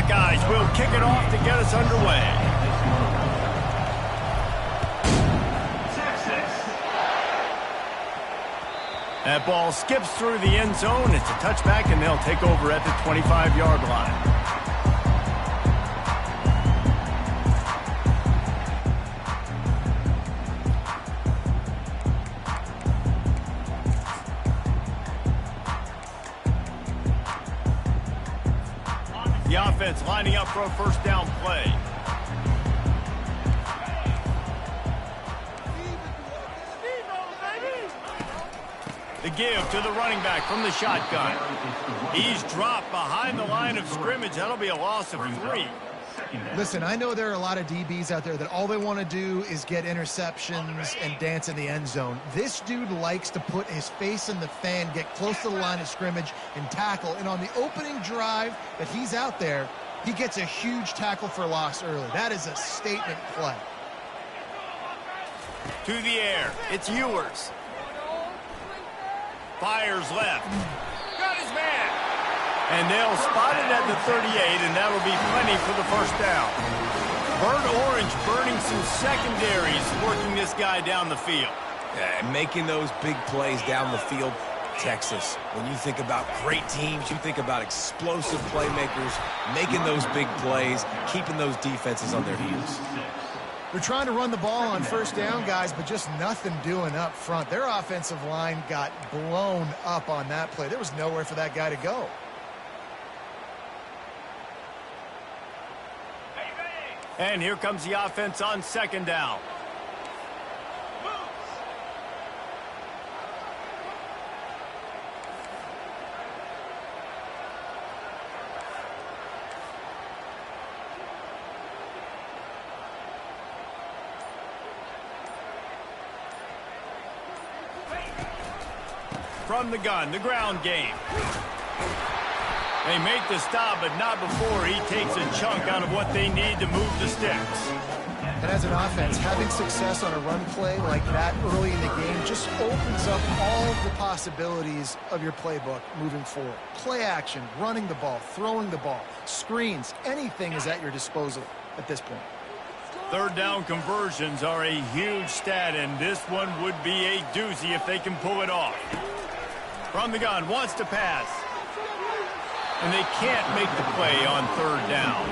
Buckeyes will kick it off to get us underway. That ball skips through the end zone. It's a touchback, and they'll take over at the 25-yard line. The offense lining up for a first down play. The give to the running back from the shotgun. He's dropped behind the line of scrimmage. That'll be a loss of 3. Listen, I know there are a lot of DBs out there that all they want to do is get interceptions and dance in the end zone. This dude likes to put his face in the fan, get close to the line of scrimmage, and tackle. And on the opening drive that he's out there, he gets a huge tackle for loss early. That is a statement play. To the air. It's Ewers. Fires left. Got his man. And they'll spot it at the 38, and that'll be plenty for the first down. Bird Orange burning some secondaries, working this guy down the field. Yeah, making those big plays down the field. Texas, when you think about great teams, you think about explosive playmakers, making those big plays, keeping those defenses on their heels. They're trying to run the ball on first down, guys, but just nothing doing up front. Their offensive line got blown up on that play. There was nowhere for that guy to go. And here comes the offense on second down. From the gun, the ground game. They make the stop, but not before he takes a chunk out of what they need to move the sticks. And as an offense, having success on a run play like that early in the game just opens up all of the possibilities of your playbook moving forward. Play action, running the ball, throwing the ball, screens, anything is at your disposal at this point. Third down conversions are a huge stat, and this one would be a doozy if they can pull it off. From the gun, wants to pass. And they can't make the play on third down.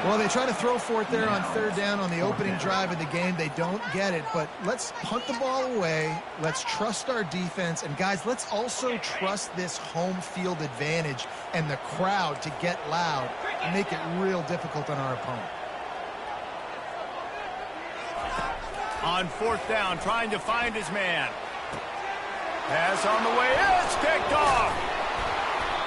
Well, they try to throw for it there on third down on the opening drive of the game. They don't get it, but let's punt the ball away. Let's trust our defense. And, guys, let's also trust this home field advantage and the crowd to get loud and make it real difficult on our opponent. On fourth down, trying to find his man. Pass on the way. It's picked off.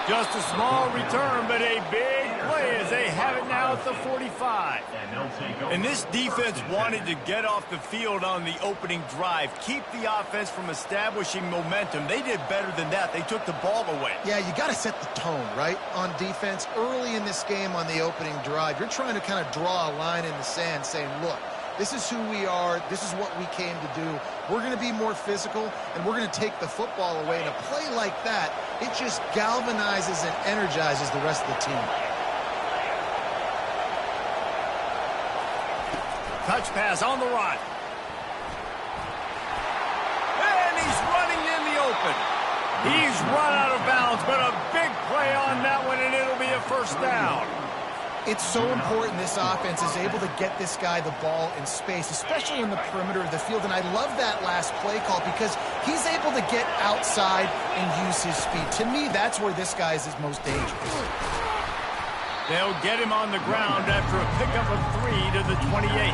Just a small return, but a big play as they have it now at the 45. And this defense wanted to get off the field on the opening drive, keep the offense from establishing momentum. They did better than that. They took the ball away. Yeah, you got to set the tone, right, on defense. Early in this game on the opening drive, you're trying to kind of draw a line in the sand saying, look, this is who we are. This is what we came to do. We're going to be more physical, and we're going to take the football away. And a play like that, it just galvanizes and energizes the rest of the team. Touch pass on the run. And he's running in the open. He's run out of bounds, but a big play on that one, and it'll be a first down. It's so important this offense is able to get this guy the ball in space, especially in the perimeter of the field. And I love that last play call because he's able to get outside and use his speed. To me, that's where this guy is his most dangerous. They'll get him on the ground after a pickup of 3 to the 28.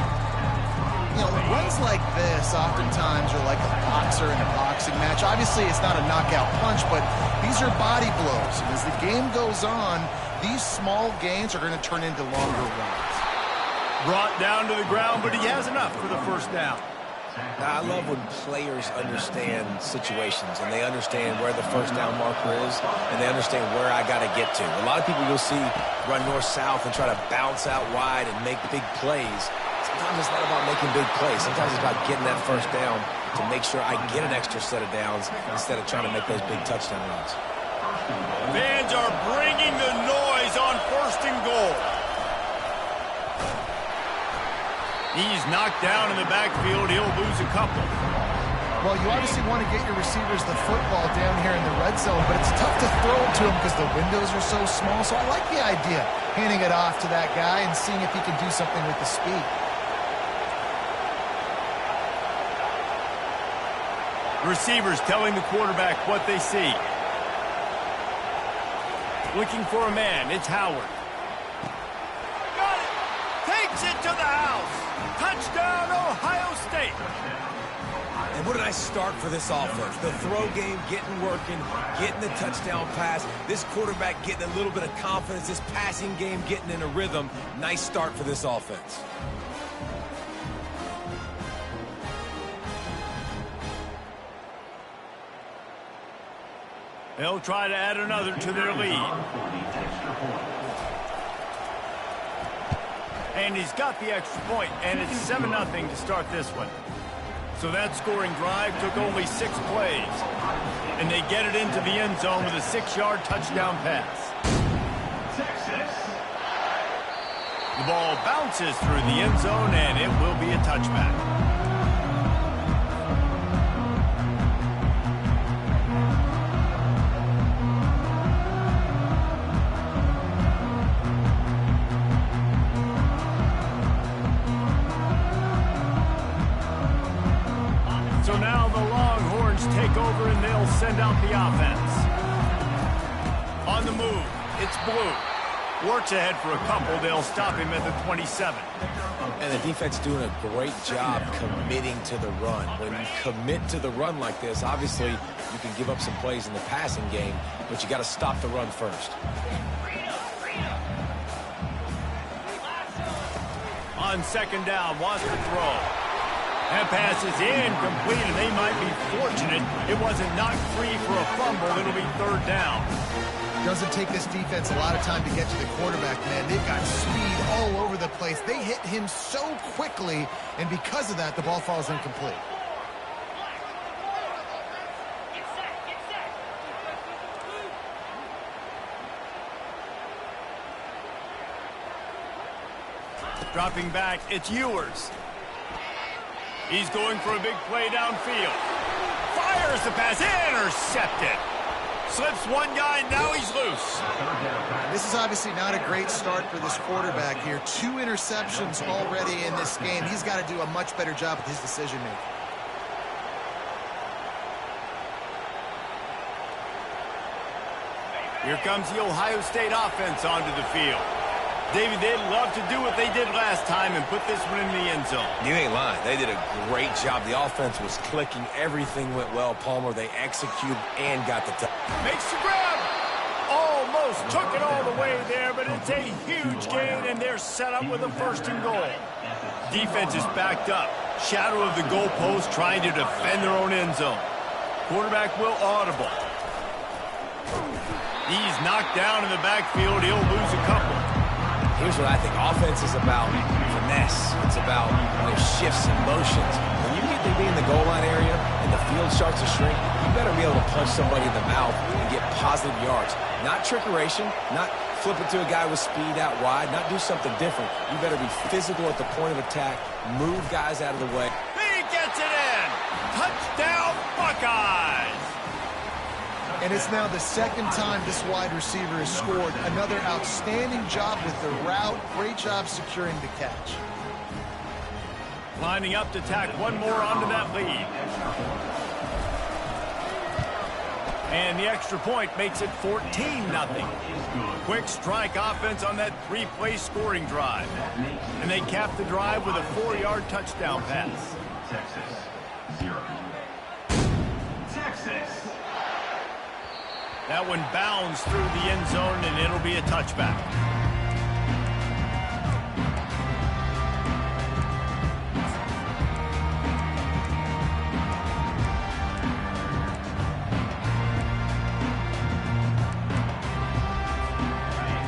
You know, runs like this oftentimes are like a boxer in a boxing match. Obviously, it's not a knockout punch, but these are body blows. And as the game goes on, these small gains are going to turn into longer runs. Brought down to the ground, but he has enough for the first down. Now, I love when players understand situations and they understand where the first down marker is and they understand where I got to get to. A lot of people you'll see run north-south and try to bounce out wide and make big plays. Sometimes it's not about making big plays. Sometimes it's about getting that first down to make sure I get an extra set of downs instead of trying to make those big touchdown runs. Fans are bringing the noise on first and goal. He's knocked down in the backfield. He'll lose a couple. Well, you obviously want to get your receivers the football down here in the red zone, but it's tough to throw it to them because the windows are so small. So I like the idea, handing it off to that guy and seeing if he can do something with the speed. Receivers telling the quarterback what they see. Looking for a man. It's Howard. Got it. Takes it to the house. Touchdown, Ohio State. And what a nice start for this offense. The throw game getting working, getting the touchdown pass. This quarterback getting a little bit of confidence. This passing game getting in a rhythm. Nice start for this offense. They'll try to add another to their lead. And he's got the extra point, and it's 7-0 to start this one. So that scoring drive took only 6 plays. And they get it into the end zone with a 6-yard touchdown pass. The ball bounces through the end zone, and it will be a touchback. So now the Longhorns take over and they'll send out the offense. On the move, it's Blue. Works ahead for a couple. They'll stop him at the 27. And the defense doing a great job committing to the run. When you commit to the run like this, obviously you can give up some plays in the passing game, but you got to stop the run first. On second down, wants to throw. That pass is incomplete, and they might be fortunate it wasn't knocked free for a fumble. It'll be third down. Doesn't take this defense a lot of time to get to the quarterback, man. They've got speed all over the place. They hit him so quickly, and because of that, the ball falls incomplete. Dropping back, it's Ewers. He's going for a big play downfield. Fires the pass, intercepted. Slips one guy, now he's loose. This is obviously not a great start for this quarterback here. 2 interceptions already in this game. He's got to do a much better job with his decision-making. Here comes the Ohio State offense onto the field. David, they'd love to do what they did last time and put this one in the end zone. You ain't lying. They did a great job. The offense was clicking. Everything went well, Palmer. They executed and got the touch. Makes the grab. Almost took it all the way there, but it's a huge gain, and they're set up with a 1st and goal. Defense is backed up. Shadow of the goalpost trying to defend their own end zone. Quarterback will audible. He's knocked down in the backfield. He'll lose a couple. Here's what I think. Offense is about finesse. It's about shifts and motions. When you get to be in the goal line area and the field starts to shrink, you better be able to punch somebody in the mouth and get positive yards. Not trickeration, not flip it to a guy with speed out wide, not do something different. You better be physical at the point of attack, move guys out of the way. He gets it in! Touchdown, Buckeyes! And it's now the 2nd time this wide receiver has scored. Another outstanding job with the route. Great job securing the catch. Lining up to tack one more onto that lead. And the extra point makes it 14-0. Quick strike offense on that 3-play scoring drive. And they cap the drive with a 4-yard touchdown pass. Texas. That one bounds through the end zone, and it'll be a touchback.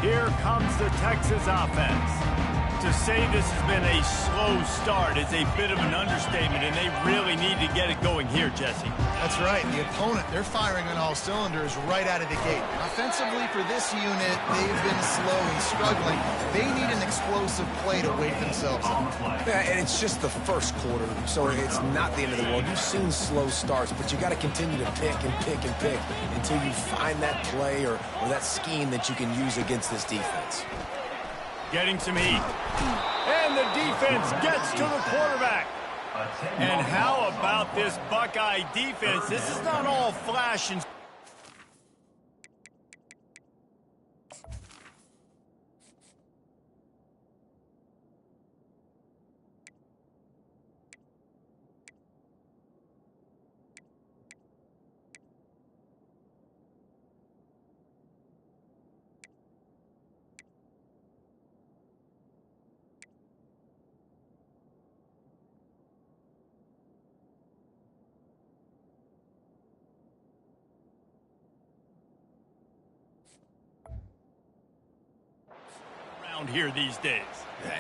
Here comes the Texas offense. To say this has been a slow start is a bit of an understatement, and they really need to get it going here, Jesse. That's right. The opponent, they're firing on all cylinders right out of the gate. Offensively for this unit, they've been slow and struggling. They need an explosive play to wake themselves up. Yeah, and it's just the first quarter, so it's not the end of the world. You've seen slow starts, but you got to continue to pick and pick and pick until you find that play or that scheme that you can use against this defense. Getting some heat. And the defense gets to the quarterback. And how about this Buckeye defense? This is not all flash and... here these days.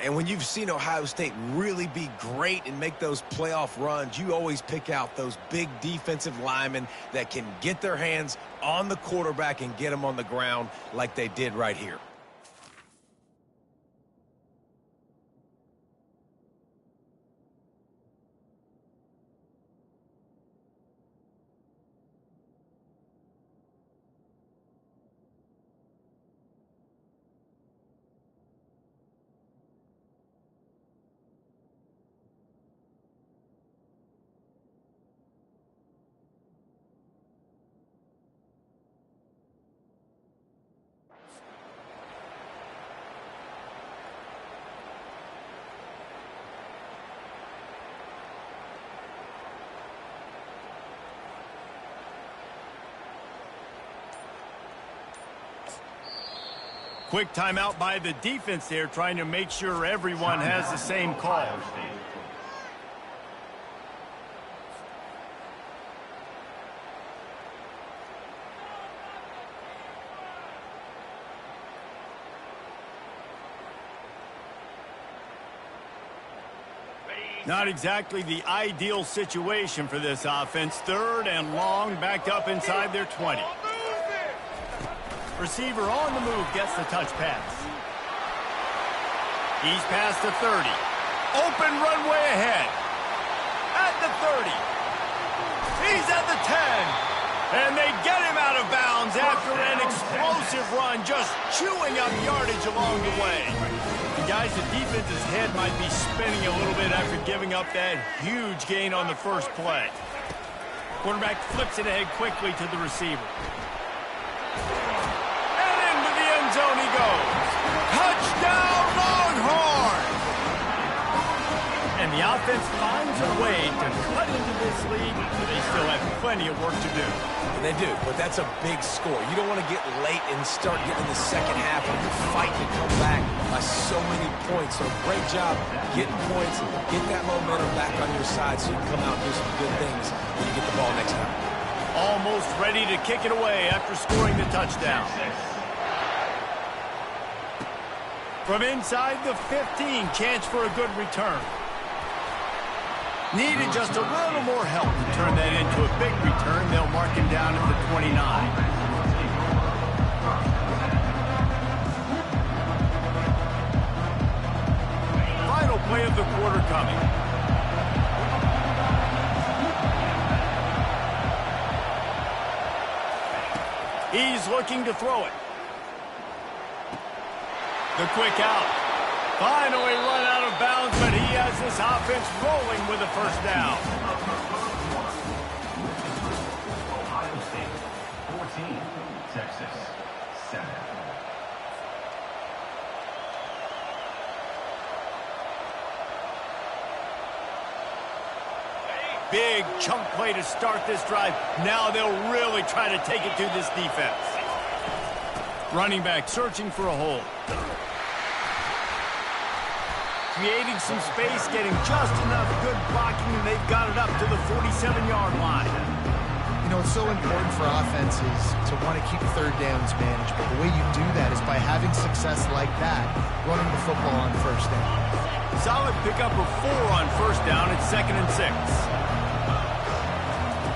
And when you've seen Ohio State really be great and make those playoff runs, you always pick out those big defensive linemen that can get their hands on the quarterback and get them on the ground like they did right here. Quick timeout by the defense there, trying to make sure everyone has the same call. Not exactly the ideal situation for this offense. 3rd and long, backed up inside their 20. Receiver on the move gets the touch pass. He's past the 30. Open runway ahead. At the 30. He's at the 10. And they get him out of bounds after an explosive run, just chewing up yardage along the way. And guys, the defense's head might be spinning a little bit after giving up that huge gain on the first play. Quarterback flips it ahead quickly to the receiver. Zone he goes. Touchdown, Longhorn! And the offense finds a way to cut into this lead, but they still have plenty of work to do. And they do, but that's a big score. You don't want to get late and start getting in the second half when you're fighting to come back by so many points. So great job getting points, get that momentum back on your side so you can come out and do some good things when you get the ball next time. Almost ready to kick it away after scoring the touchdown. From inside the 15, chance for a good return. Needed just a little more help to turn that into a big return. They'll mark him down at the 29. Final play of the quarter coming. He's looking to throw it. The quick out. Finally run out of bounds, but he has this offense rolling with a first down. Ohio State 14, Texas 7. Big chunk play to start this drive. Now they'll really try to take it to this defense. Running back searching for a hole. Creating some space, getting just enough good blocking, and they've got it up to the 47-yard line. You know, it's so important for offenses to want to keep third downs manageable. The way you do that is by having success like that, running the football on first down. Solid pickup of 4 on first down. It's 2nd and 6.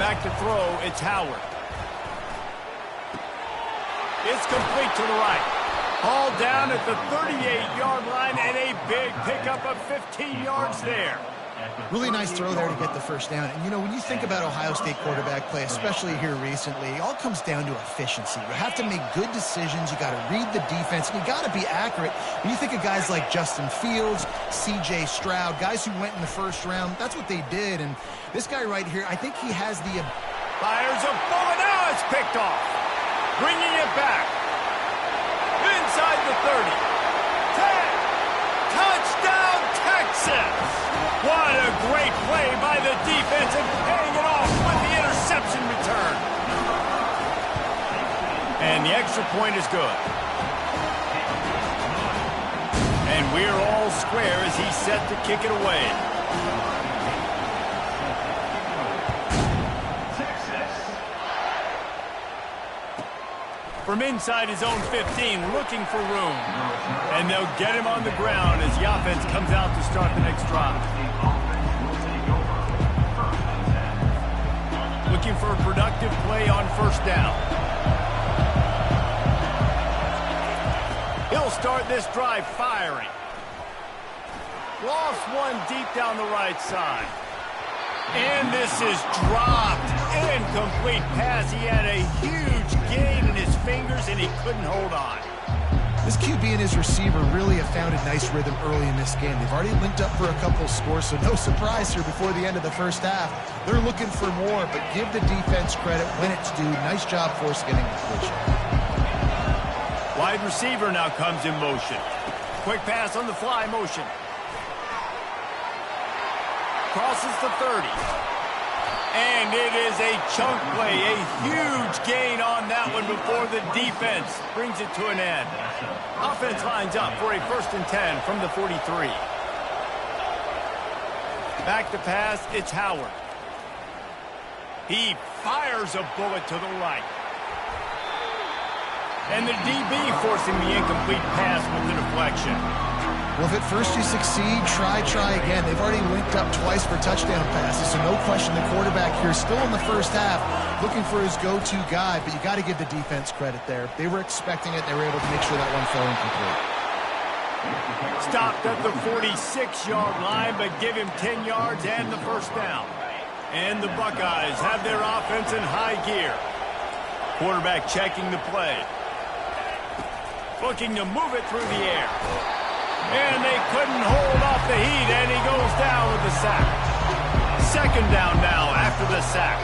Back to throw, it's Howard. It's complete to the right. Hauled down at the 38-yard line, and a big pickup of 15 yards there. Really nice throw there to get the first down. And, you know, when you think about Ohio State quarterback play, especially here recently, it all comes down to efficiency. You have to make good decisions. You got to read the defense, and you got to be accurate. When you think of guys like Justin Fields, C.J. Stroud, guys who went in the first round, that's what they did. And this guy right here, I think he has the... Fires a bullet. Now it's picked off. Bringing it back. Inside the 30. 10. Touchdown, Texas. What a great play by the defense and paying it off with the interception return. And the extra point is good. And we're all square as he's set to kick it away. From inside his own 15, looking for room. And they'll get him on the ground as the offense comes out to start the next drive. Looking for a productive play on first down. He'll start this drive firing. Lost one deep down the right side. And this is dropped. Incomplete pass. He had a huge gain in his fingers, and he couldn't hold on. This QB and his receiver really have found a nice rhythm early in this game. They've already linked up for a couple scores, so no surprise here before the end of the first half. They're looking for more, but give the defense credit when it's due. Nice job force getting completion. Wide receiver now comes in motion. Quick pass on the fly motion. Crosses the 30. And it is a chunk play, a huge gain on that one before the defense brings it to an end. Offense lines up for a 1st and 10 from the 43. Back to pass, it's Howard. He fires a bullet to the right. And the DB forcing the incomplete pass with the deflection. Well, if at first you succeed, try again. They've already linked up twice for touchdown passes, so no question the quarterback here still in the first half looking for his go-to guy, but you got to give the defense credit there. They were expecting it. They were able to make sure that one fell incomplete. Stopped at the 46-yard line, but give him 10 yards and the first down. And the Buckeyes have their offense in high gear. Quarterback checking the play. Looking to move it through the air. And they couldn't hold off the heat, and he goes down with the sack. 2nd down now after the sack.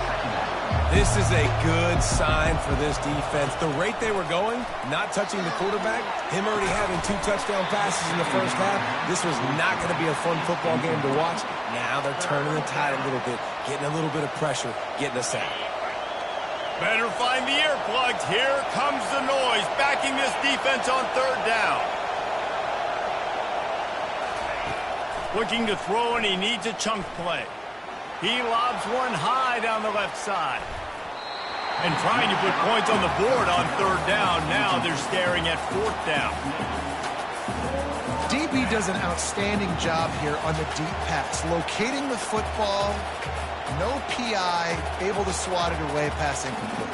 This is a good sign for this defense. The rate they were going, not touching the quarterback, him already having 2 touchdown passes in the first half, this was not going to be a fun football game to watch. Now they're turning the tide a little bit, getting a little bit of pressure, getting a sack. Better find the earplugs. Here comes the noise, backing this defense on 3rd down. Looking to throw, and he needs a chunk play. He lobs one high down the left side. And trying to put points on the board on 3rd down. Now they're staring at 4th down. DB does an outstanding job here on the deep pass. Locating the football, no PI, able to swat it away, pass incomplete.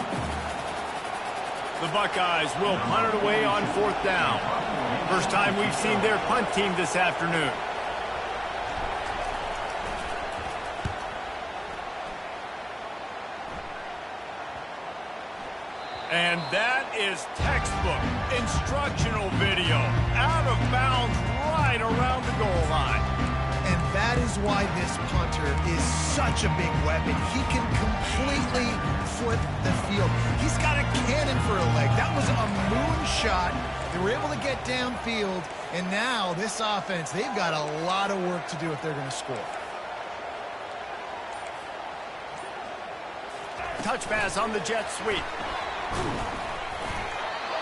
The Buckeyes will punt it away on 4th down. First time we've seen their punt team this afternoon. And that is textbook instructional video. Out of bounds right around the goal line. And that is why this punter is such a big weapon. He can completely flip the field. He's got a cannon for a leg. That was a moonshot. They were able to get downfield. And now this offense, they've got a lot of work to do if they're going to score. Touch pass on the jet sweep.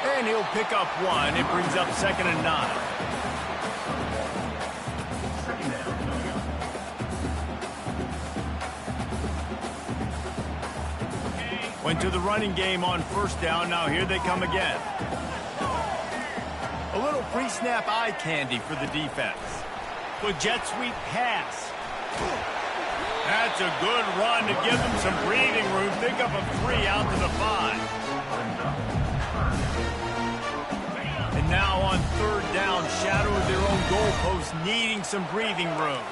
And he'll pick up 1. It brings up 2nd and 9. Went to the running game on first down. Now here they come again. A little pre-snap eye candy for the defense. With jet sweep pass. That's a good run to give them some breathing room. Pick up a 3 out to the 5. And now on third down, shadow of their own goalpost, needing some breathing room.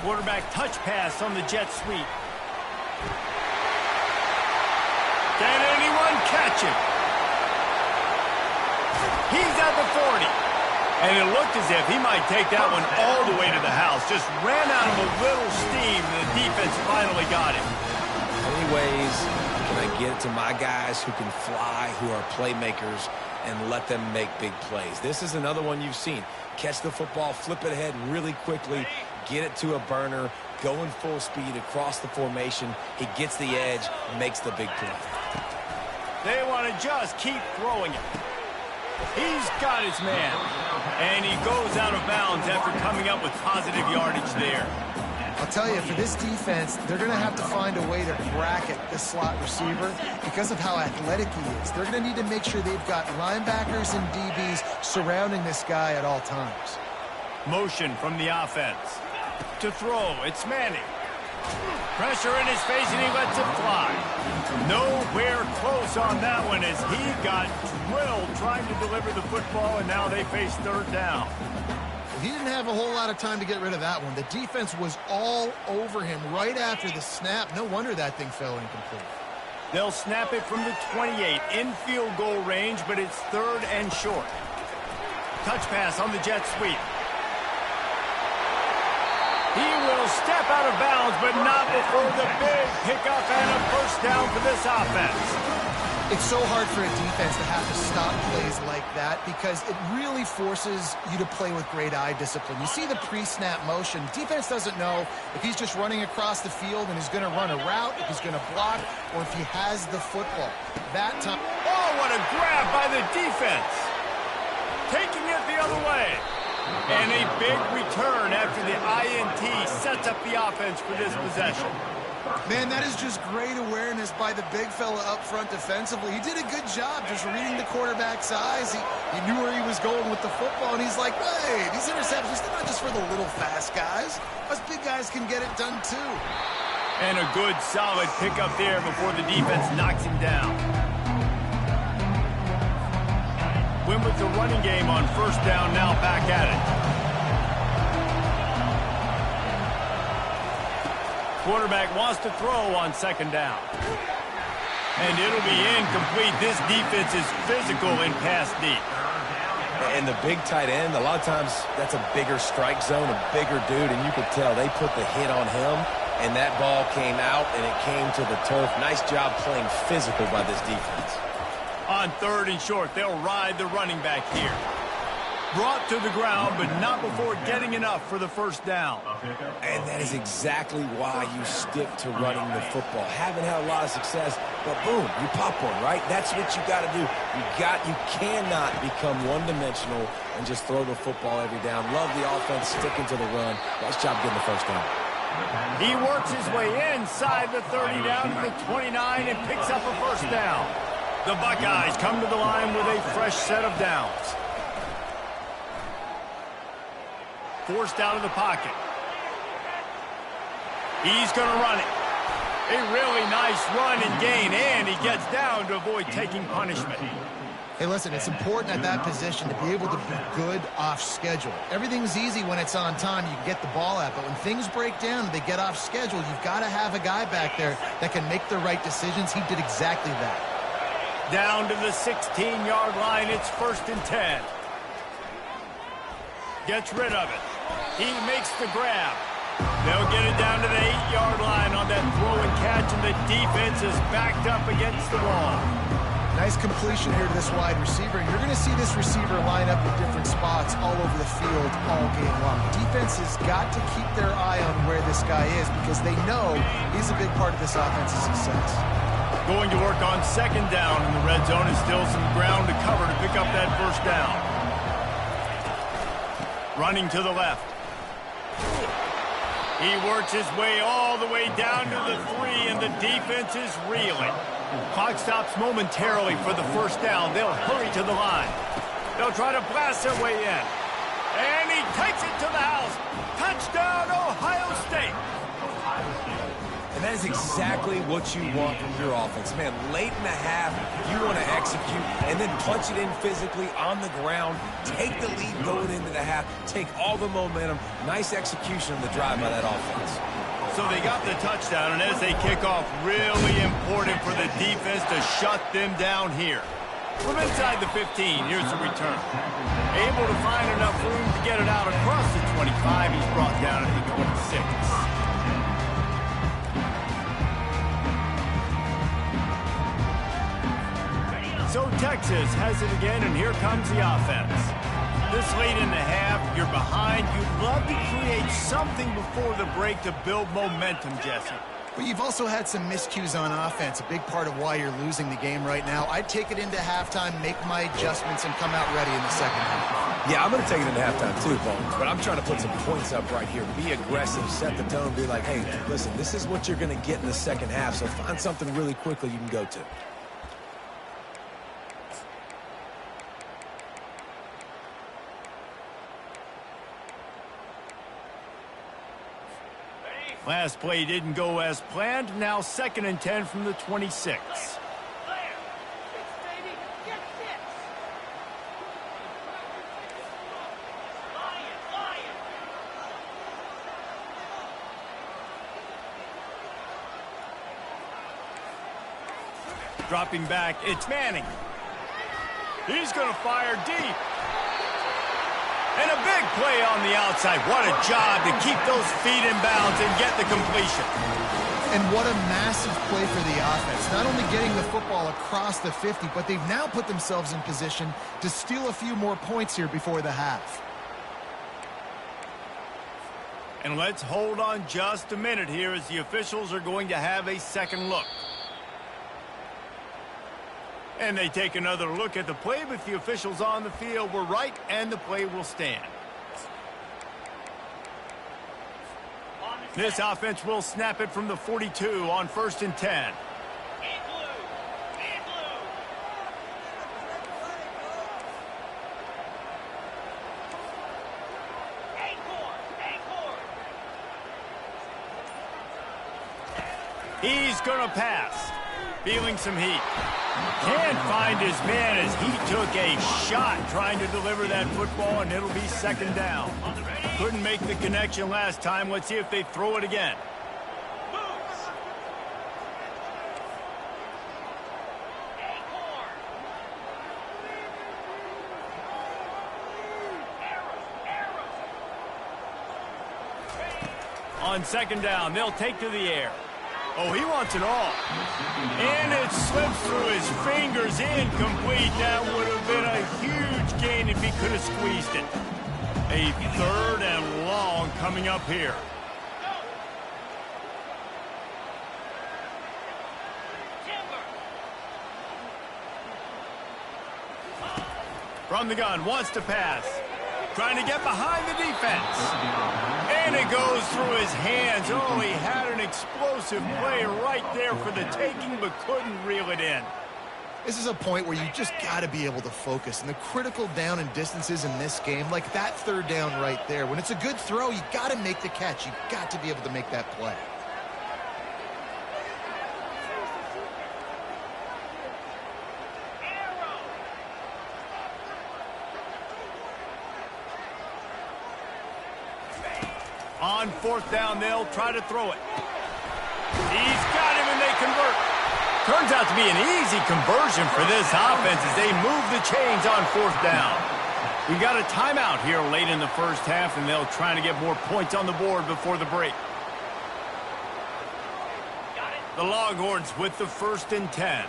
Quarterback touch pass on the jet sweep. Can anyone catch it? He's at the 40. And it looked as if he might take that one all the way to the house. Just ran out of a little steam, and the defense finally got him. How many ways can I get it to my guys who can fly, who are playmakers, and let them make big plays? This is another one you've seen. Catch the football, flip it ahead really quickly, get it to a burner, going full speed across the formation. He gets the edge, makes the big play. They want to just keep throwing it. He's got his man. And he goes out of bounds after coming up with positive yardage there. I'll tell you, for this defense, they're going to have to find a way to bracket this slot receiver because of how athletic he is. They're going to need to make sure they've got linebackers and DBs surrounding this guy at all times. Motion from the offense. To throw, it's Manning. Pressure in his face, and he lets it fly. Nowhere close on that one as he got drilled trying to deliver the football, and now they face third down. He didn't have a whole lot of time to get rid of that one. The defense was all over him right after the snap. No wonder that thing fell incomplete. They'll snap it from the 28 in field goal range, but it's third and short. Touch pass on the jet sweep. He will step out of bounds, but not before the big pickup and a first down for this offense. It's so hard for a defense to have to stop plays like that because it really forces you to play with great eye discipline. You see the pre-snap motion. Defense doesn't know if he's just running across the field and he's going to run a route, if he's going to block, or if he has the football. That time... Oh, what a grab by the defense. Taking it the other way. And a big return after the INT sets up the offense for this possession. Man, that is just great awareness by the big fella up front defensively. He did a good job just reading the quarterback's eyes. He knew where he was going with the football, and he's like, hey, these interceptions, they're not just for the little fast guys. Us big guys can get it done too. And a good, solid pickup there before the defense knocks him down. Win with the running game on first down, now back at it. Quarterback wants to throw on second down. And it'll be incomplete. This defense is physical in pass deep. And the big tight end, a lot of times that's a bigger strike zone, a bigger dude, and you could tell they put the hit on him, and that ball came out, and it came to the turf. Nice job playing physical by this defense. On third and short, they'll ride the running back here. Brought to the ground, but not before getting enough for the first down. And that is exactly why you stick to running the football. Haven't had a lot of success, but boom, you pop one, right? That's what you got to do. You cannot become one-dimensional and just throw the football every down. Love the offense sticking to the run. Nice job getting the first down. He works his way inside the 30 down to the 29 and picks up a first down. The Buckeyes come to the line with a fresh set of downs. Forced out of the pocket. He's going to run it. A really nice run and gain, and he gets down to avoid taking punishment. Hey, listen, it's important at that position to be able to be good off schedule. Everything's easy when it's on time. You can get the ball out, but when things break down and they get off schedule, you've got to have a guy back there that can make the right decisions. He did exactly that. Down to the 16-yard line, it's first and 10. Gets rid of it. He makes the grab. They'll get it down to the 8-yard line on that throw and catch, and the defense is backed up against the wall. Nice completion here to this wide receiver, and you're going to see this receiver line up in different spots all over the field all game long. Defense has got to keep their eye on where this guy is because they know he's a big part of this offense's success. Going to work on second down in the red zone, and still some ground to cover to pick up that first down. Running to the left. He works his way all the way down to the 3, and the defense is reeling. Clock stops momentarily for the first down. They'll hurry to the line. They'll try to blast their way in. And he takes it to the house. Touchdown, Ohio State. And that is exactly what you want from your offense. Man, late in the half, you want to execute and then punch it in physically on the ground, take the lead going into the half, take all the momentum. Nice execution on the drive by that offense. So they got the touchdown, and as they kick off, really important for the defense to shut them down here. From inside the 15, here's the return. Able to find enough room to get it out across the 25. He's brought down at the 26. So Texas has it again, and here comes the offense. This late in the half, you're behind. You'd love to create something before the break to build momentum, Jesse. But you've also had some miscues on offense, a big part of why you're losing the game right now. I'd take it into halftime, make my adjustments, and come out ready in the second half. Yeah, I'm going to take it into halftime too, Paul. But I'm trying to put some points up right here. Be aggressive, set the tone, be like, hey, listen, this is what you're going to get in the second half, so find something really quickly you can go to. Last play didn't go as planned. Now 2nd and 10 from the 26. Dropping back, it's Manning. He's going to fire deep. And a big play on the outside. What a job to keep those feet in bounds and get the completion. And what a massive play for the offense. Not only getting the football across the 50, but they've now put themselves in position to steal a few more points here before the half. And let's hold on just a minute here as the officials are going to have a second look. And they take another look at the play, but the officials on the field were right, and the play will stand. This offense will snap it from the 42 on 1st and 10. He's going to pass. Feeling some heat. Can't find his man as he took a shot trying to deliver that football, and it'll be 2nd down. Couldn't make the connection last time. Let's see if they throw it again. On 2nd down, they'll take to the air. Oh, he wants it all. And it slips through his fingers, incomplete. That would have been a huge gain if he could have squeezed it. A 3rd and long coming up here. From the gun, wants to pass. Trying to get behind the defense. And it goes through his hands. Oh, he had an explosive play right there for the taking, but couldn't reel it in. This is a point where you just got to be able to focus. And the critical down and distances in this game, like that 3rd down right there, when it's a good throw, you got to make the catch. You got to be able to make that play. On 4th down, they'll try to throw it. He's got him, and they convert. Turns out to be an easy conversion for this offense as they move the chains on 4th down. We've got a timeout here late in the first half, and they'll try to get more points on the board before the break. The Longhorns with the 1st and 10.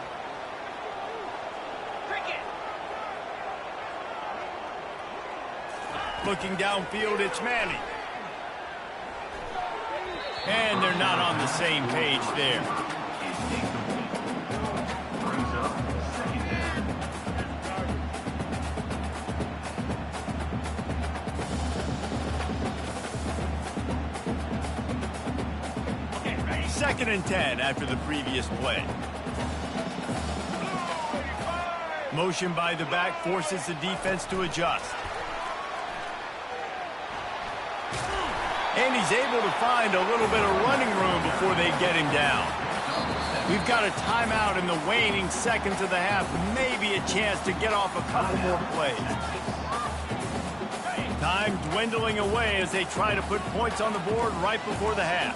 Looking downfield, it's Manning. And they're not on the same page there. Brings up 2nd down. 2nd and 10 after the previous play. Motion by the back forces the defense to adjust. And he's able to find a little bit of running room before they get him down. We've got a timeout in the waning seconds of the half. Maybe a chance to get off a couple more plays. Time dwindling away as they try to put points on the board right before the half.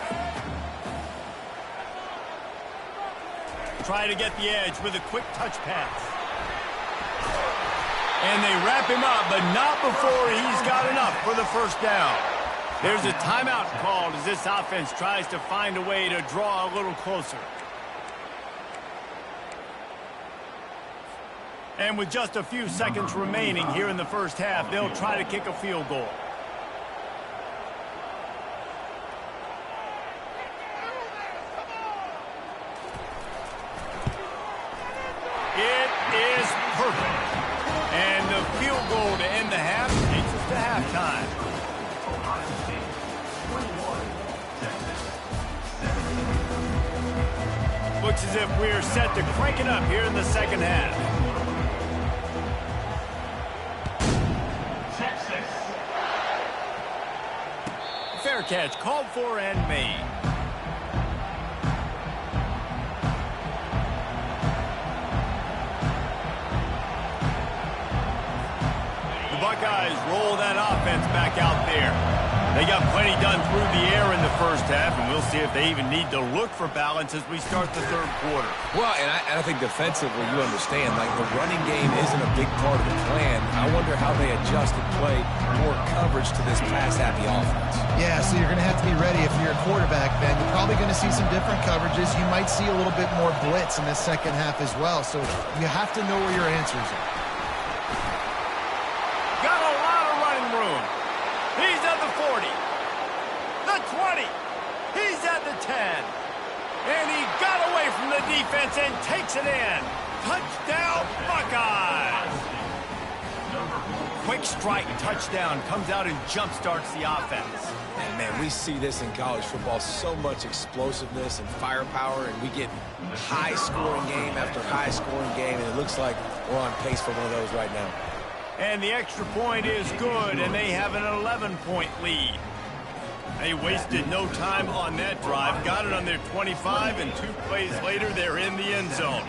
Try to get the edge with a quick touch pass. And they wrap him up, but not before he's got enough for the first down. There's a timeout called as this offense tries to find a way to draw a little closer. And with just a few seconds remaining here in the first half, they'll try to kick a field goal. It is perfect. And the field goal to end the half takes us to halftime. Looks as if we're set to crank it up here in the second half. Fair catch called for and made. The Buckeyes roll that offense back out there. They got plenty done through the air in the first half, and we'll see if they even need to look for balance as we start the third quarter. Well, and I think defensively, you understand, like the running game isn't a big part of the plan. I wonder how they adjust and play more coverage to this pass-happy offense. Yeah, so you're going to have to be ready if you're a quarterback, Ben. You're probably going to see some different coverages. You might see a little bit more blitz in the second half as well, so you have to know where your answers are. Got a lot of running room. He's at the 40, the 20, he's at the 10. And he got away from the defense and takes it in. Touchdown, Buckeyes! Quick strike touchdown comes out and jump-starts the offense. And man, we see this in college football, so much explosiveness and firepower, and we get high-scoring game after high-scoring game, and it looks like we're on pace for one of those right now. And the extra point is good, and they have an 11-point lead. They wasted no time on that drive, got it on their 25, and 2 plays later, they're in the end zone.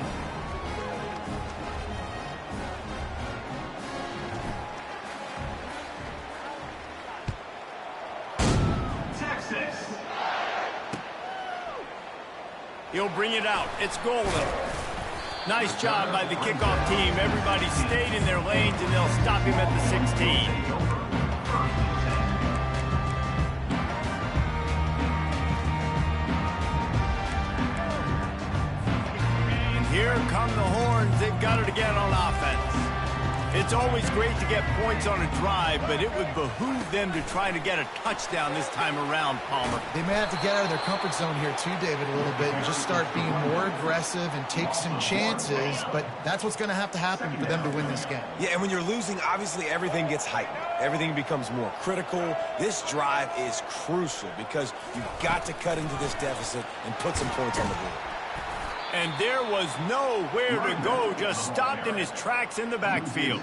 Texas. He'll bring it out. It's golden. Nice job by the kickoff team. Everybody stayed in their lanes, and they'll stop him at the 16. Here come the horns. They've got it again on offense. It's always great to get points on a drive, but it would behoove them to try to get a touchdown this time around, Palmer. They may have to get out of their comfort zone here too, David, a little bit and just start being more aggressive and take some chances, but that's what's going to have to happen for them to win this game. Yeah, and when you're losing, obviously everything gets heightened. Everything becomes more critical. This drive is crucial because you've got to cut into this deficit and put some points on the board. And there was nowhere to go, just stopped in his tracks in the backfield.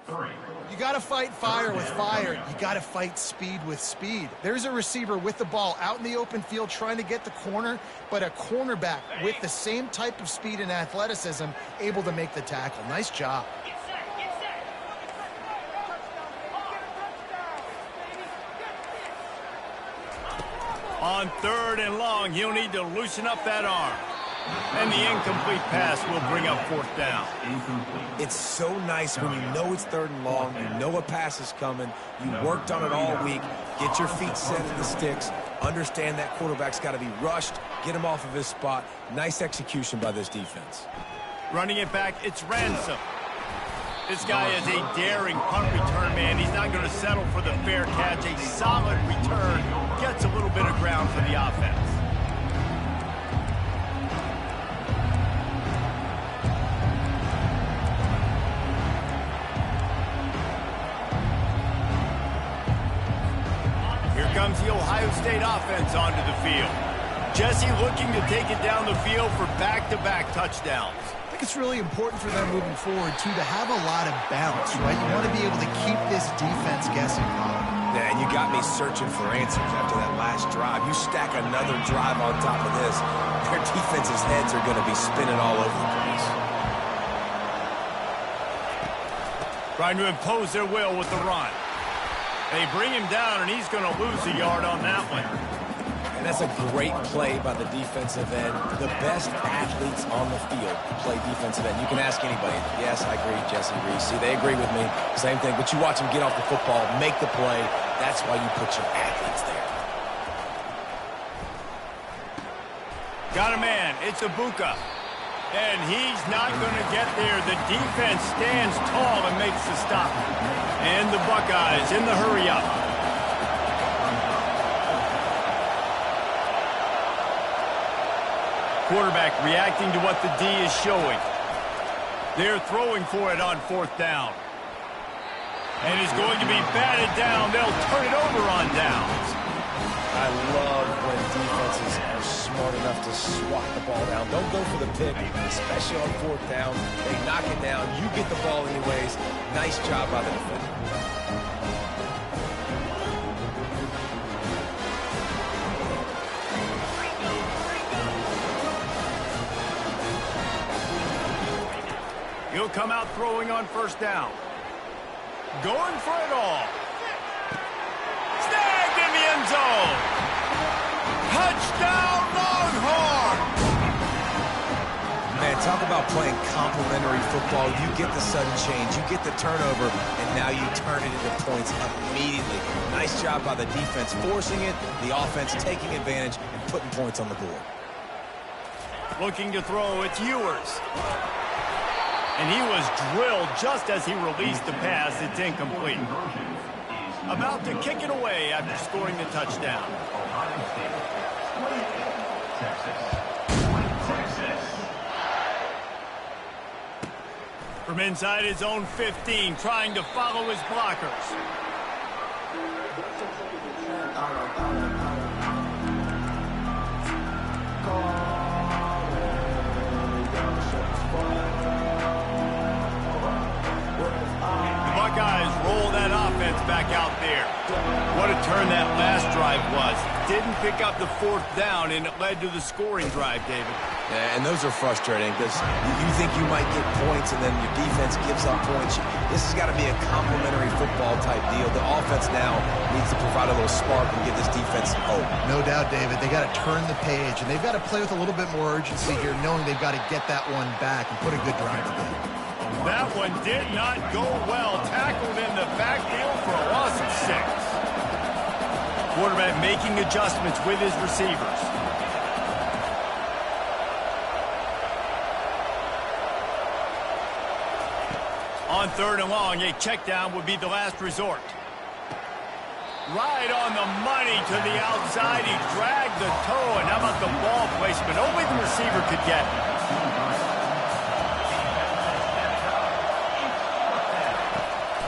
3. You got to fight fire with fire. You got to fight speed with speed. There's a receiver with the ball out in the open field trying to get the corner, but a cornerback with the same type of speed and athleticism able to make the tackle. Nice job. On 3rd and long, he'll need to loosen up that arm. And the incomplete pass will bring up 4th down. It's so nice when you know it's 3rd and long, you know a pass is coming, you worked on it all week, get your feet set in the sticks, understand that quarterback's got to be rushed, get him off of his spot. Nice execution by this defense. Running it back, it's Ransom. This guy is a daring punt return man. He's not going to settle for the fair catch. A solid return. Gets a little bit of ground for the offense. Here comes the Ohio State offense onto the field. Jesse looking to take it down the field for back-to-back touchdowns. I think it's really important for them moving forward, too, to have a lot of bounce, right? You want to be able to keep this defense guessing, Colin. Yeah, and you got me searching for answers after that last drive. You stack another drive on top of this, their defense's heads are going to be spinning all over the place. Trying to impose their will with the run. They bring him down, and he's going to lose a yard on that one. And that's a great play by the defensive end. The best athletes on the field play defensive end. You can ask anybody. Yes, I agree, Jesse Reese. See, they agree with me. Same thing. But you watch them get off the football, make the play. That's why you put your athletes there. Got a man. It's Ibuka. And he's not going to get there. The defense stands tall and makes the stop. And the Buckeyes in the hurry-up. Quarterback reacting to what the D is showing. They're throwing for it on 4th down. And it's going to be batted down. They'll turn it over on downs. I love when defenses are smart enough to swat the ball down. Don't go for the pick, especially on 4th down. They knock it down. You get the ball anyways. Nice job by the defender. He'll come out throwing on 1st down. Going for it all. Snagged in the end zone. Touchdown, Longhorn! Man, talk about playing complementary football. You get the sudden change, you get the turnover, and now you turn it into points immediately. Nice job by the defense forcing it, the offense taking advantage and putting points on the board. Looking to throw, it's Ewers. And he was drilled just as he released the pass. It's incomplete. About to kick it away after scoring the touchdown. From inside his own 15, trying to follow his blockers. Buckeyes roll that offense back out there. What a turn that last drive was. Didn't pick up the 4th down, and it led to the scoring drive, David. Yeah, and those are frustrating because you think you might get points and then your defense gives up points. This has got to be a complementary football type deal. The offense now needs to provide a little spark and give this defense some hope. No doubt, David. They got to turn the page, and they've got to play with a little bit more urgency here, knowing they've got to get that one back and put a good drive together. That one did not go well. Tackled in the backfield for a loss of 6. Quarterback making adjustments with his receivers. On 3rd and long, a check down would be the last resort. Right on the money to the outside. He dragged the toe, and how about the ball placement? Only the receiver could get it.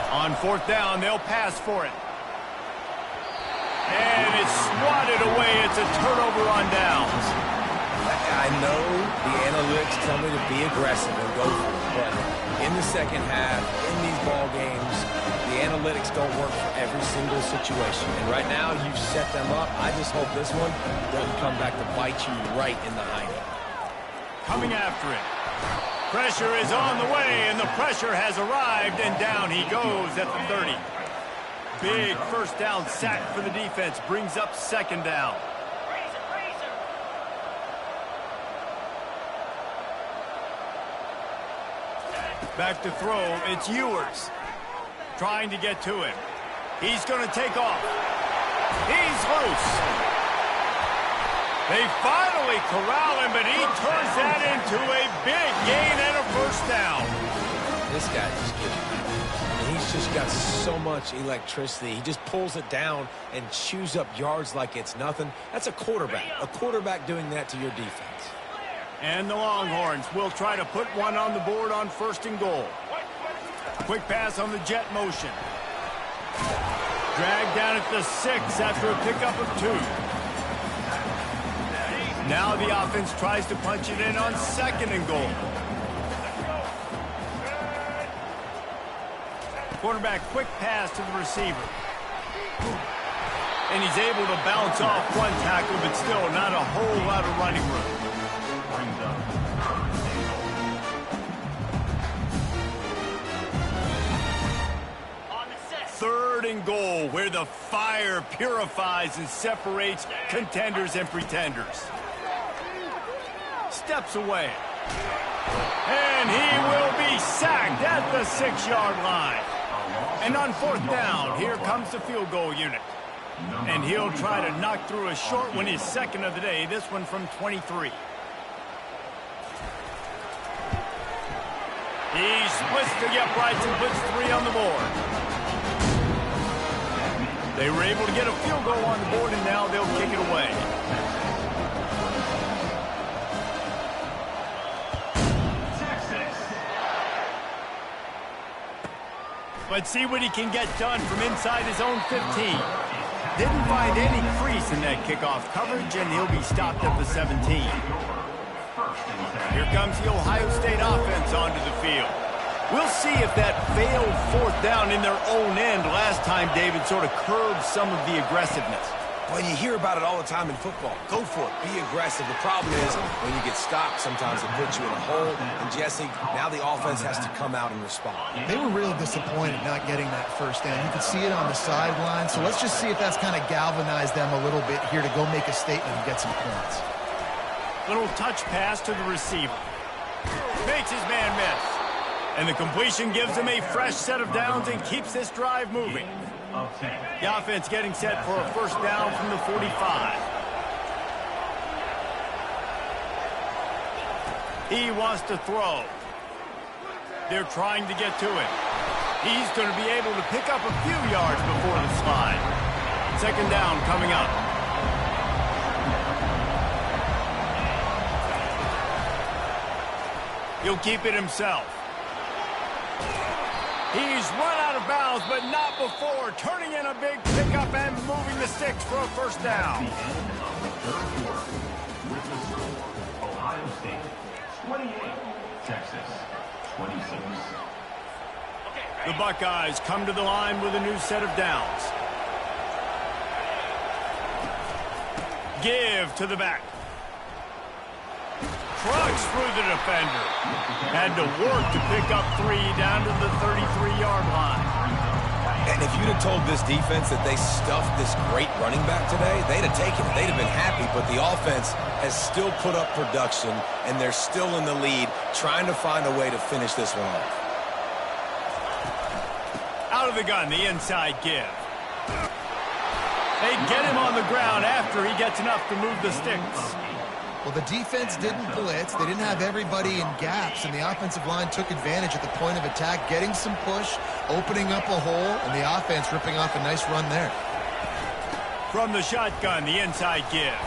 On 4th down, they'll pass for it. And it's swatted away. It's a turnover on downs. I know the analytics tell me to be aggressive and go for it, but in the second half, in these ball games, analytics don't work for every single situation. And right now, you've set them up. I just hope this one doesn't come back to bite you right in the hiney. Coming after it. Pressure is on the way, and the pressure has arrived, and down he goes at the 30. Big first down sack for the defense, brings up second down. Back to throw, it's Ewers. Trying to get to him. He's going to take off. He's loose. They finally corral him, but he turns that into a big gain and a first down. This guy just gives you, he's just got so much electricity. He just pulls it down and chews up yards like it's nothing. That's a quarterback doing that to your defense. And the Longhorns will try to put one on the board on first and goal. Quick pass on the jet motion. Dragged down at the 6 after a pickup of 2. Now the offense tries to punch it in on second and goal. Quarterback quick pass to the receiver. And he's able to bounce off one tackle, but still not a whole lot of running room. Third and goal, where the fire purifies and separates contenders and pretenders. Steps away. And he will be sacked at the 6-yard line. And on fourth down, here comes the field goal unit. And he'll try to knock through a short one, his second of the day, this one from 23. He splits the uprights and puts 3 on the board. They were able to get a field goal on the board, and now they'll kick it away. Let's see what he can get done from inside his own 15. Didn't find any crease in that kickoff coverage, and he'll be stopped at the 17. Here comes the Ohio State offense onto the field. We'll see if that failed fourth down in their own end last time, David, sort of curbed some of the aggressiveness. Well, you hear about it all the time in football. Go for it. Be aggressive. The problem is when you get stopped, sometimes it puts you in a hole. And, Jesse, now the offense has to come out and respond. They were real disappointed not getting that first down. You could see it on the sideline. So let's just see if that's kind of galvanized them a little bit here to go make a statement and get some points. Little touch pass to the receiver. Makes his man miss. And the completion gives him a fresh set of downs and keeps this drive moving. The offense getting set for a first down from the 45. He wants to throw. They're trying to get to it. He's going to be able to pick up a few yards before the slide. Second down coming up. He'll keep it himself. He's run out of bounds, but not before. Turning in a big pickup and moving the sticks for a first down. Ohio State 28, Texas 26. The Buckeyes come to the line with a new set of downs. Give to the back. Trucks through the defender. Had to work to pick up 3 down to the 33-yard line. And if you'd have told this defense that they stuffed this great running back today, they'd have taken it. They'd have been happy, but the offense has still put up production, and they're still in the lead, trying to find a way to finish this one off. Out of the gun, the inside give. They get him on the ground after he gets enough to move the sticks. Well, the defense didn't blitz. They didn't have everybody in gaps, and the offensive line took advantage at the point of attack, getting some push, opening up a hole, and the offense ripping off a nice run there. From the shotgun, the inside give.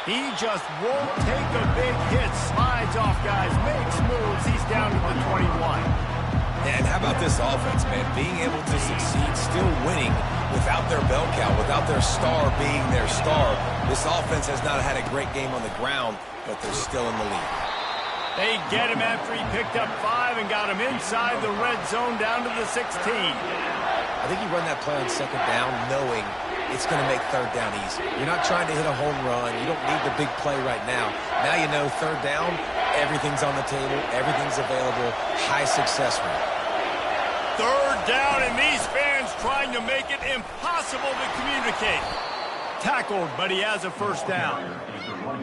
He just won't take a big hit, slides off guys, makes moves. He's down to the 21. And how about this offense, man? Being able to succeed, still winning without their bell cow, without their star being their star. This offense has not had a great game on the ground, but they're still in the lead. They get him after he picked up 5 and got him inside the red zone down to the 16. I think you run that play on second down knowing it's going to make third down easy. You're not trying to hit a home run. You don't need the big play right now. Now you know third down, everything's on the table, everything's available, high success rate. Third down, and these fans trying to make it impossible to communicate. Tackled, but he has a first down.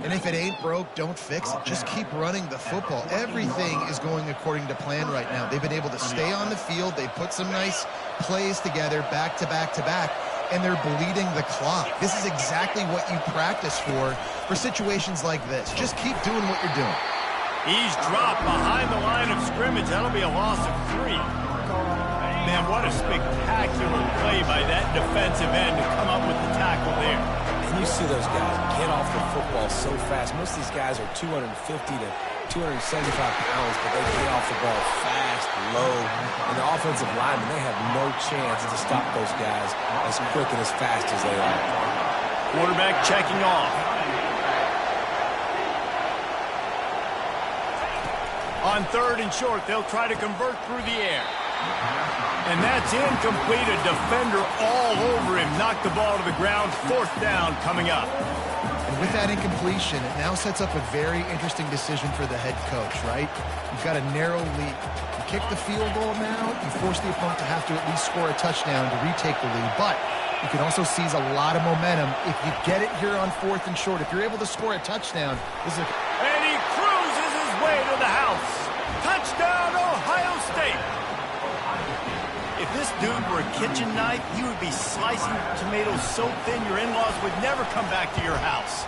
And if it ain't broke, don't fix it. Just keep running the football. Everything is going according to plan right now. They've been able to stay on the field. They put some nice plays together, back to back to back, and they're bleeding the clock. This is exactly what you practice for situations like this. Just keep doing what you're doing. He's dropped behind the line of scrimmage. That'll be a loss of 3. Man, what a spectacular play by that defensive end to come up with the tackle there. And you see those guys get off the football so fast. Most of these guys are 250 to 275 pounds, but they get off the ball fast, low. And the offensive linemen, they have no chance to stop those guys as quick and as fast as they are. Quarterback checking off. On third and short, they'll try to convert through the air. And that's incomplete. A defender all over him. Knocked the ball to the ground. Fourth down coming up. And with that incompletion, it now sets up a very interesting decision for the head coach, right? You've got a narrow lead. You kick the field goal now, you force the opponent to have to at least score a touchdown to retake the lead. But you can also seize a lot of momentum if you get it here on fourth and short. If you're able to score a touchdown, this is And he cruises his way to the house. Touchdown, Ohio State. If this dude were a kitchen knife, he would be slicing tomatoes so thin your in-laws would never come back to your house.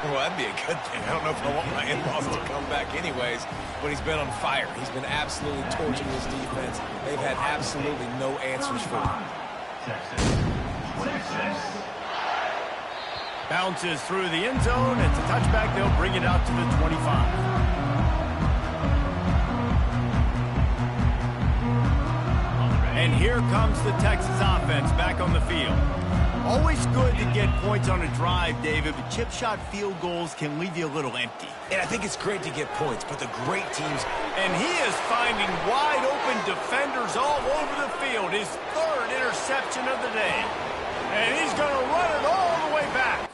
Well, that'd be a good thing. I don't know if I want my in-laws to come back anyways, but he's been on fire. He's been absolutely torching his defense. They've had absolutely no answers for him. Texas, 26. Bounces through the end zone. It's a touchback. They'll bring it out to the 25. And here comes the Texas offense back on the field. Always good to get points on a drive, David, but chip shot field goals can leave you a little empty. And I think it's great to get points, but the great teams... And he is finding wide-open defenders all over the field. His third interception of the day. And he's going to run it all the way back.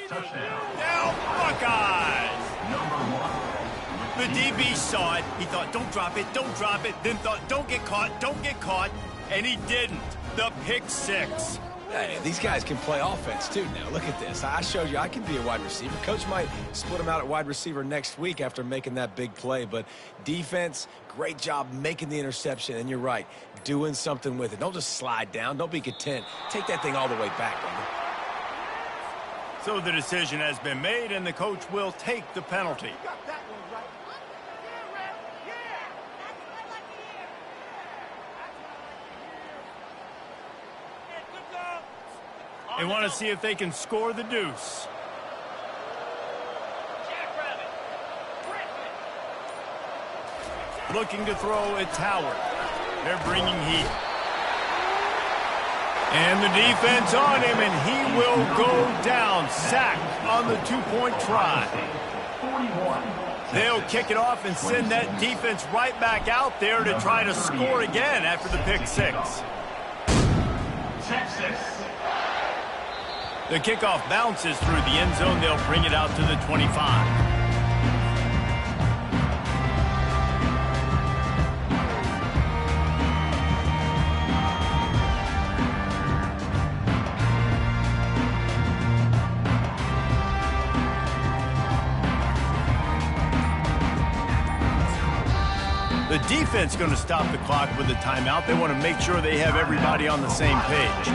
Touchdown. Down Buckeyes! Number 1. The DB saw it. He thought, don't drop it, don't drop it. Then thought, don't get caught, don't get caught. And he didn't. The pick six. Hey, these guys can play offense, too, now. Look at this. I showed you I can be a wide receiver. Coach might split him out at wide receiver next week after making that big play. But defense, great job making the interception. And you're right, doing something with it. Don't just slide down. Don't be content. Take that thing all the way back, brother. So the decision has been made, and the coach will take the penalty. They want to see if they can score the deuce. Looking to throw, it's Howard. They're bringing heat. And the defense on him, and he will go down. Sacked on the two-point try. They'll kick it off and send that defense right back out there to try to score again after the pick six. Texas. The kickoff bounces through the end zone. They'll bring it out to the 25. The defense going to stop the clock with a timeout. They want to make sure they have everybody on the same page.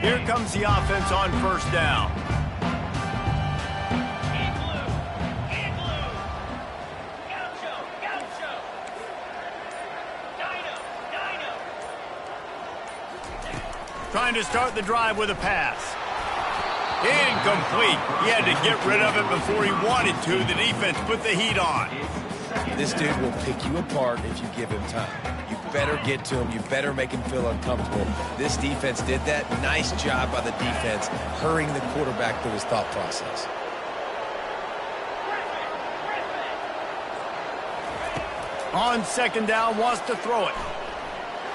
Here comes the offense on first down. Trying to start the drive with a pass. Incomplete. He had to get rid of it before he wanted to. The defense put the heat on. This dude will pick you apart if you give him time. You better get to him. You better make him feel uncomfortable. This defense did that. Nice job by the defense, hurrying the quarterback through his thought process. On second down, wants to throw it.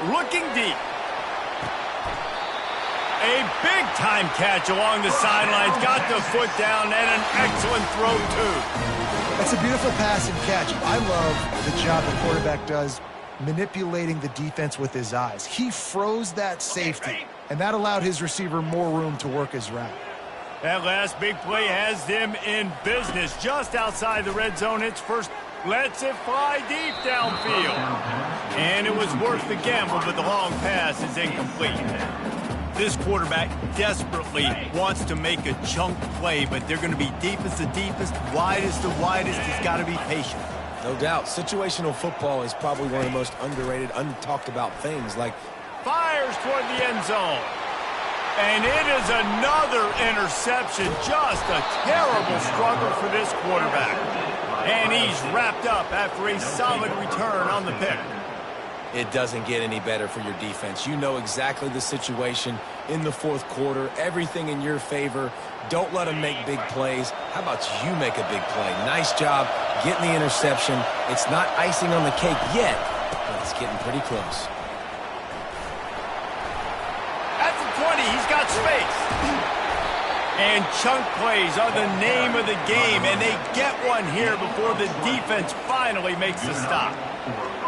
Looking deep. A big-time catch along the sidelines. Got the foot down and an excellent throw, too. That's a beautiful pass and catch. I love the job the quarterback does manipulating the defense with his eyes. He froze that safety, and that allowed his receiver more room to work his route. That last big play has them in business. Just outside the red zone, it's first. Lets it fly deep downfield. And it was worth the gamble, but the long pass is incomplete. This quarterback desperately wants to make a chunk play, but they're going to be deep as the deepest, wide as the widest. He's got to be patient. No doubt. Situational football is probably one of the most underrated, untalked about things. Like fires toward the end zone. And it is another interception. Just a terrible struggle for this quarterback. And he's wrapped up after a solid return on the pick. It doesn't get any better for your defense. You know exactly the situation in the fourth quarter. Everything in your favor. Don't let them make big plays. How about you make a big play? Nice job getting the interception. It's not icing on the cake yet, but it's getting pretty close. At the 20, he's got space. And chunk plays are the name of the game, and they get one here before the defense finally makes the stop.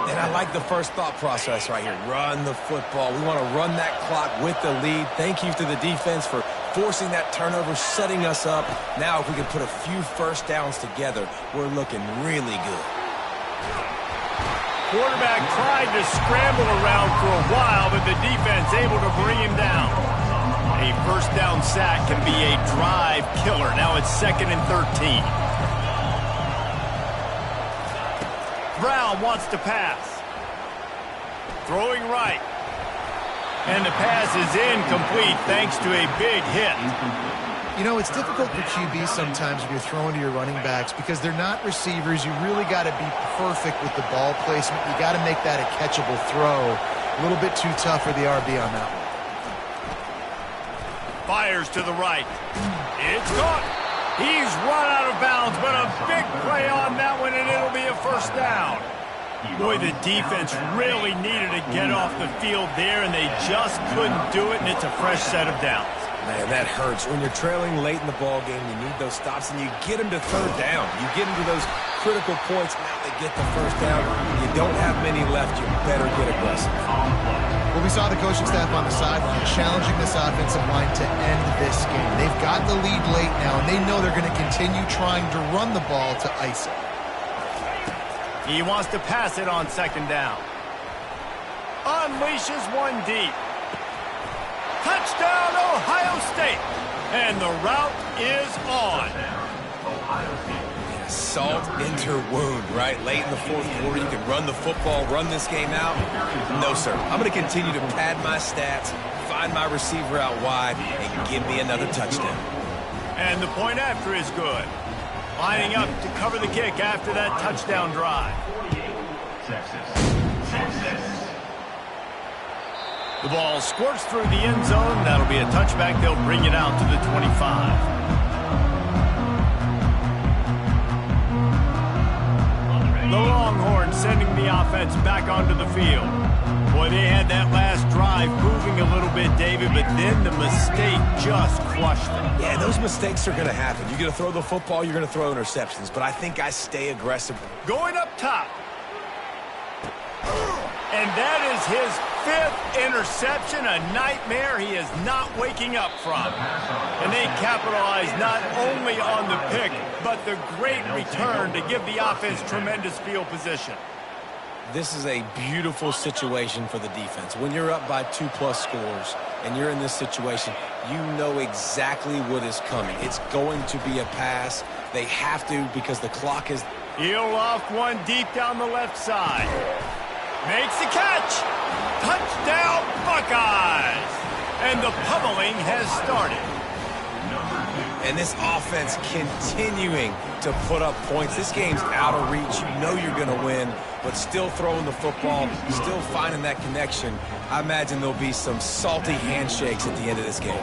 And I like the first thought process right here. Run the football. We want to run that clock with the lead. Thank you to the defense for forcing that turnover, setting us up. Now if we can put a few first downs together, we're looking really good. Quarterback tried to scramble around for a while, but the defense able to bring him down. A first down sack can be a drive killer. Now it's 2nd and 13. Brown wants to pass. Throwing right. And the pass is incomplete thanks to a big hit. You know, it's difficult for QB sometimes when you're throwing to your running backs because they're not receivers. You really got to be perfect with the ball placement. You got to make that a catchable throw. A little bit too tough for the RB on that one. Fires to the right. It's caught. He's run out of bounds, but a big play on that one, and it'll be a first down. Boy, the defense really needed to get off the field there, and they just couldn't do it, and it's a fresh set of downs. Man, that hurts. When you're trailing late in the ball game, you need those stops, and you get them to third down. You get them to those critical points. Now they get the first down. You don't have many left. You better get aggressive. Well, we saw the coaching staff on the sideline challenging this offensive line to end this game. They've got the lead late now, and they know they're going to continue trying to run the ball to ice it. He wants to pass it on second down. Unleashes one deep. Touchdown, Ohio State. And the route is on. Salt into wound, right? Late in the fourth quarter, you can run the football, run this game out. No, sir. I'm going to continue to pad my stats, find my receiver out wide, and give me another touchdown. And the point after is good. Lining up to cover the kick after that touchdown drive. The ball squirts through the end zone. That'll be a touchback. They'll bring it out to the 25. The Longhorns sending the offense back onto the field. Boy, they had that last drive moving a little bit, David, but then the mistake just crushed them. Yeah, those mistakes are going to happen. You're going to throw the football, you're going to throw interceptions, but I think I stay aggressive. Going up top. And that is his 5th interception, a nightmare he is not waking up from. And they capitalize not only on the pick, but the great return to give the offense tremendous field position. This is a beautiful situation for the defense. When you're up by 2+ scores and you're in this situation, you know exactly what is coming. It's going to be a pass. They have to because the clock is... He'll loft one deep down the left side. Makes the catch. Touchdown, Buckeyes. And the pummeling has started. And this offense continuing to put up points. This game's out of reach. You know you're going to win, but still throwing the football, still finding that connection. I imagine there'll be some salty handshakes at the end of this game.